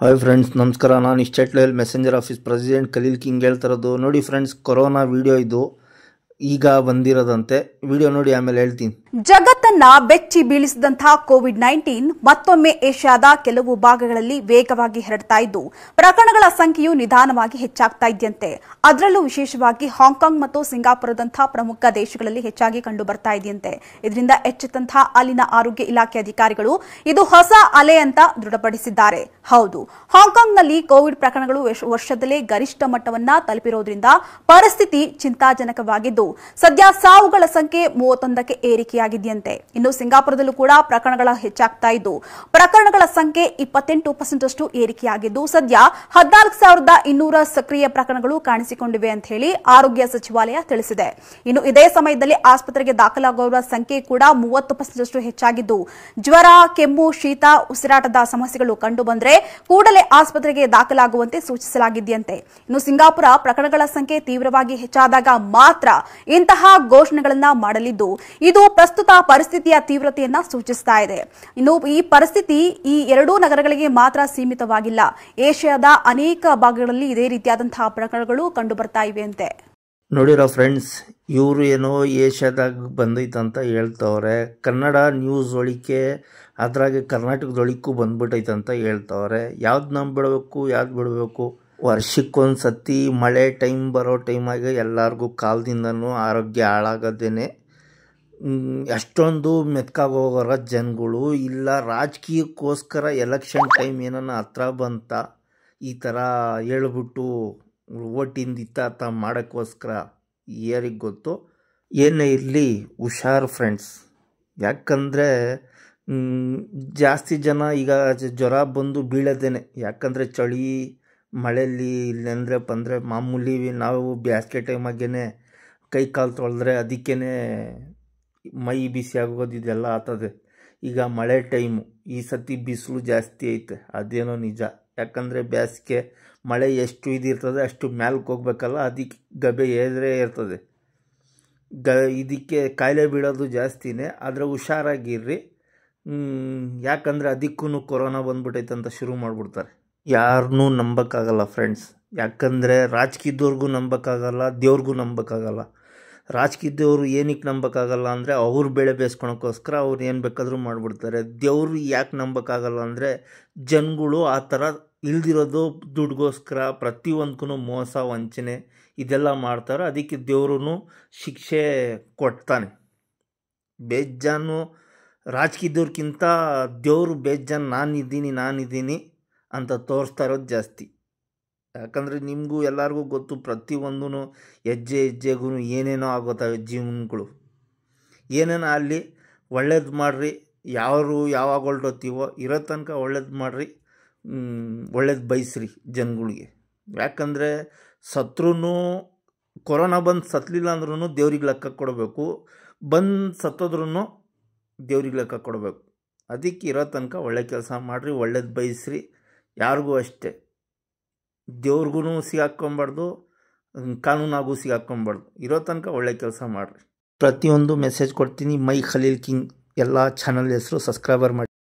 Hi friends, ನಮಸ್ಕಾರ. ನಾನು state level messenger office president Khalil King ಹೇಳ್ತಿರೋದು. ನೋಡಿ ಫ್ರೆಂಡ್ಸ್, ಕೊರೋನಾ ವಿಡಿಯೋ ಇದು ಈಗ ಬಂದಿರೋದಂತೆ. ವಿಡಿಯೋ ನೋಡಿ ಆಮೇಲೆ ಹೇಳ್ತೀನಿ. ಜಗತ್ತನ್ನ ಬೆಚ್ಚಿ ಬೀಳಿಸಿದಂತಹ ಕೋವಿಡ್-19 ಮತ್ತೊಮ್ಮೆ ಏಷ್ಯಾದ ಕೆಲವು ಭಾಗಗಳಲ್ಲಿ ವೇಗವಾಗಿ ಹರಡ್ತಾ ಇದ್ದು ಪ್ರಕರಣಗಳ ಸಂಖ್ಯೆಯು ನಿಧಾನವಾಗಿ ಹೆಚ್ಚಾಗ್ತಾ ಇದೆಯಂತೆ. ಅದರಲ್ಲೂ ವಿಶೇಷವಾಗಿ ಹಾಂಗ್ಕಾಂಗ್ ಮತ್ತು ಸಿಂಗಾಪುರದಂತಹ ಪ್ರಮುಖ ದೇಶಗಳಲ್ಲಿ ಹೆಚ್ಚಾಗಿ ಕಂಡು ಬರ್ತಾ ಇದೆಯಂತೆ. ಇದರಿಂದ ಎಚ್ಚೆತ್ತಂತಹ ಅಲ್ಲಿನ ಆರೋಗ್ಯ ಇಲಾಖೆ ಅಧಿಕಾರಿಗಳು ಇದು ಹೊಸ ಅಲೆ ಅಂತ ದೃಢಪಡಿಸಿದ್ದಾರೆ. ಹೌದು, ಹಾಂಗ್ಕಾಂಗ್ನಲ್ಲಿ ಕೋವಿಡ್ ಪ್ರಕರಣಗಳು ವರ್ಷದಲ್ಲೇ ಗರಿಷ್ಠ ಮಟ್ಟವನ್ನ ತಲುಪಿರೋದ್ರಿಂದ ಪರಿಸ್ಥಿತಿ ಚಿಂತಾಜನಕವಾಗಿದ್ದು ಸದ್ಯ ಸಾವುಗಳ ಸಂಖ್ಯೆ 31ಕ್ಕೆ ಏರಿಕೆಯಾಗಿದೆಯಂತೆ. ಇನ್ನು ಸಿಂಗಾಪುರದಲ್ಲೂ ಕೂಡ ಪ್ರಕರಣಗಳ ಹೆಚ್ಚಾಗ್ತಾ ಇದ್ದು ಪ್ರಕರಣಗಳ ಸಂಖ್ಯೆ 28% ಏರಿಕೆಯಾಗಿದ್ದು ಸದ್ಯ 14,200 ಸಕ್ರಿಯ ಪ್ರಕರಣಗಳು ಕಾಣಿಸಿಕೊಂಡಿವೆ ಅಂತ ಹೇಳಿ ಆರೋಗ್ಯ ಸಚಿವಾಲಯ ತಿಳಿಸಿದೆ. ಇನ್ನು ಇದೇ ಸಮಯದಲ್ಲಿ ಆಸ್ಪತ್ರೆಗೆ ದಾಖಲಾಗುವವರ ಸಂಖ್ಯೆ ಕೂಡ 30% ಹೆಚ್ಚಾಗಿದ್ದು ಜ್ವರ, ಕೆಮ್ಮು, ಶೀತ, ಉಸಿರಾಟದ ಸಮಸ್ಯೆಗಳು ಕಂಡು ಬಂದರೆ ಕೂಡಲೇ ಆಸ್ಪತ್ರೆಗೆ ದಾಖಲಾಗುವಂತೆ ಸೂಚಿಸಲಾಗಿದೆಯಂತೆ. ಇನ್ನು ಸಿಂಗಾಪುರ ಪ್ರಕರಣಗಳ ಸಂಖ್ಯೆ ತೀವ್ರವಾಗಿ ಹೆಚ್ಚಾದಾಗ ಮಾತ್ರ ಇಂತಹ ಘೋಷಣೆಗಳನ್ನ ಮಾಡಲಿದ್ದು ಇದು ಪ್ರಸ್ತುತ ಪರಿಸ್ಥಿತಿಯ ತೀವ್ರತೆಯನ್ನ ಸೂಚಿಸ್ತಾ ಇದೆ. ಇನ್ನು ಈ ಪರಿಸ್ಥಿತಿ ಈ ಎರಡೂ ನಗರಗಳಿಗೆ ಮಾತ್ರ ಸೀಮಿತವಾಗಿಲ್ಲ. ಏಷ್ಯಾದ ಅನೇಕ ಭಾಗಗಳಲ್ಲಿ ಇದೇ ರೀತಿಯಾದಂತಹ ಪ್ರಕರಣಗಳು ಕಂಡು ಬರ್ತಾ ಇವೆ ಅಂತೆ. ನೋಡಿರೋ ಫ್ರೆಂಡ್ಸ್, ಇವರು ಏನೋ ಏಷ್ಯಾದಾಗ ಬಂದೈತಂತ ಹೇಳ್ತವ್ರೆ. ಕನ್ನಡ ನ್ಯೂಸ್ ಒಳಿಕೆ ಅದ್ರಾಗೆ ಕರ್ನಾಟಕದೊಳಿಕ್ಕೂ ಬಂದ್ಬಿಟ್ಟೈತಂತ ಹೇಳ್ತವ್ರೆ. ಯಾವ್ದು ನಂಬಿಡಬೇಕು, ಯಾವ್ದು ಬಿಡಬೇಕು? ವರ್ಷಕ್ಕೊಂದು ಸತಿ ಮಳೆ ಟೈಮ್ ಬರೋ ಟೈಮಾಗೆ ಎಲ್ಲರಿಗೂ ಕಾಲದಿಂದನೂ ಆರೋಗ್ಯ ಹಾಳಾಗೋದೇನೆ. ಎಷ್ಟೊಂದು ಮೆತ್ಕಾಗೋಗರ ಜನಗಳು ಇಲ್ಲ. ರಾಜಕೀಯಕ್ಕೋಸ್ಕರ ಎಲೆಕ್ಷನ್ ಟೈಮ್ ಏನನ್ನ ಹತ್ರ ಬಂತ ಈ ಥರ ಹೇಳ್ಬಿಟ್ಟು ಓಟಿಂದ ಇತ್ತ ಮಾಡೋಕ್ಕೋಸ್ಕರ ಯಾರಿಗೆ ಗೊತ್ತು. ಏನೇ ಇರಲಿ, ಹುಷಾರು ಫ್ರೆಂಡ್ಸ್. ಯಾಕಂದರೆ ಜಾಸ್ತಿ ಜನ ಈಗ ಜ್ವರ ಬಂದು ಬೀಳೋದೇನೆ. ಯಾಕಂದರೆ ಚಳಿ ಮಳೆಯಲ್ಲಿ ಇಲ್ಲಂದರೆ ಬಂದರೆ ಮಾಮೂಲಿ ನಾವು ಬೇಸಿಗೆ ಟೈಮಾಗೇ ಕೈ ಕಾಲು ತೊಳೆದ್ರೆ ಅದಕ್ಕೇ ಮೈ ಬಿಸಿ ಆಗೋದು ಇದೆಲ್ಲ ಆಗ್ತದೆ. ಈಗ ಮಳೆ ಟೈಮು, ಈ ಸತಿ ಬಿಸಿಲು ಜಾಸ್ತಿ ಐತೆ, ಅದೇನೋ ನಿಜ. ಯಾಕಂದರೆ ಬೇಸಿಗೆ ಮಳೆ ಎಷ್ಟು ಇದಿರ್ತದೆ ಅಷ್ಟು ಮ್ಯಾಲಕ್ಕೆ ಹೋಗ್ಬೇಕಲ್ಲ, ಅದಕ್ಕೆ ಗಬೆ ಏದ್ರೆ ಇರ್ತದೆ. ಇದಕ್ಕೆ ಕಾಯಿಲೆ ಬೀಳೋದು ಜಾಸ್ತಿನೇ. ಆದರೆ ಹುಷಾರಾಗಿರ್ರಿ. ಯಾಕಂದರೆ ಅದಕ್ಕೂ ಕೊರೋನಾ ಬಂದ್ಬಿಟ್ಟೈತೆ ಅಂತ ಶುರು ಮಾಡಿಬಿಡ್ತಾರೆ. ಯಾರನ್ನೂ ನಂಬೋಕ್ಕಾಗಲ್ಲ ಫ್ರೆಂಡ್ಸ್. ಯಾಕಂದರೆ ರಾಜಕೀಯದವ್ರಿಗೂ ನಂಬೋಕ್ಕಾಗಲ್ಲ, ದೇವ್ರಿಗೂ ನಂಬೋಕ್ಕಾಗಲ್ಲ. ರಾಜಕೀಯದವರು ಏನಕ್ಕೆ ನಂಬೋಕ್ಕಾಗಲ್ಲ ಅಂದರೆ ಅವ್ರು ಬೆಳೆ ಬೇಯಿಸ್ಕೊಳಕ್ಕೋಸ್ಕರ ಅವ್ರು ಏನು ಬೇಕಾದರೂ ಮಾಡಿಬಿಡ್ತಾರೆ. ದೇವ್ರು ಯಾಕೆ ನಂಬೋಕ್ಕಾಗಲ್ಲ ಅಂದರೆ ಜನಗಳು ಆ ಥರ ಇಲ್ದಿರೋದು ದುಡ್ಗೋಸ್ಕರ ಪ್ರತಿಯೊಂದಕ್ಕೂ ಮೋಸ, ವಂಚನೆ ಇದೆಲ್ಲ ಮಾಡ್ತಾರೆ. ಅದಕ್ಕೆ ದೇವ್ರೂ ಶಿಕ್ಷೆ ಕೊಡ್ತಾನೆ. ಬೇಜಾನು ರಾಜಕೀಯದವ್ರಿಗಿಂತ ದೇವರು ಬೇಜಾನು ನಾನಿದ್ದೀನಿ ಅಂತ ತೋರಿಸ್ತಾ ಇರೋದು ಜಾಸ್ತಿ. ಯಾಕಂದರೆ ನಿಮಗೂ ಎಲ್ಲರಿಗೂ ಗೊತ್ತು, ಪ್ರತಿಯೊಂದೂ ಹೆಜ್ಜೆ ಹೆಜ್ಜೆಗೂ ಏನೇನೋ ಆಗೋತ್ತವೆ ಜೀವನಗಳು. ಏನೇನೋ ಅಲ್ಲಿ ಒಳ್ಳೇದು ಮಾಡಿರಿ. ಯಾವಾಗ ಹೊರಟೋತೀವೋ ಇರೋ ತನಕ ಒಳ್ಳೇದು ಮಾಡಿರಿ, ಒಳ್ಳೇದು ಬಯಸ್ರಿ ಜನಗಳಿಗೆ. ಯಾಕಂದರೆ ಸತ್ರೂ ಕೊರೋನಾ ಬಂದು ಸತ್ತಲಿಲ್ಲ ಅಂದ್ರೂ ದೇವ್ರಿಗೆ ಲೆಕ್ಕ ಕೊಡಬೇಕು, ಬಂದು ಸತ್ತೋದ್ರೂ ದೇವ್ರಿಗೆ ಲೆಕ್ಕ ಕೊಡಬೇಕು. ಅದಕ್ಕೆ ಇರೋ ತನಕ ಒಳ್ಳೆ ಕೆಲಸ ಮಾಡಿರಿ, ಒಳ್ಳೇದು ಬಯಸ್ರಿ. ಯಾರಿಗೂ ಅಷ್ಟೇ, ದೇವ್ರಿಗೂ ಸಿಗಾಕ್ಕೊಬಾರ್ದು, ಕಾನೂನಾಗೂ ಸಿಗಾಕ್ಕೊಬಾರ್ದು. ಇರೋ ತನಕ ಒಳ್ಳೆ ಕೆಲಸ ಮಾಡಿರಿ. ಪ್ರತಿಯೊಂದು ಮೆಸೇಜ್ ಕೊಡ್ತೀನಿ. ಮೈ ಖಲೀಲ್ ಕಿಂಗ್ ಎಲ್ಲ ಚಾನಲ್ ಹೆಸರು ಸಬ್ಸ್ಕ್ರೈಬರ್ ಮಾಡಿ.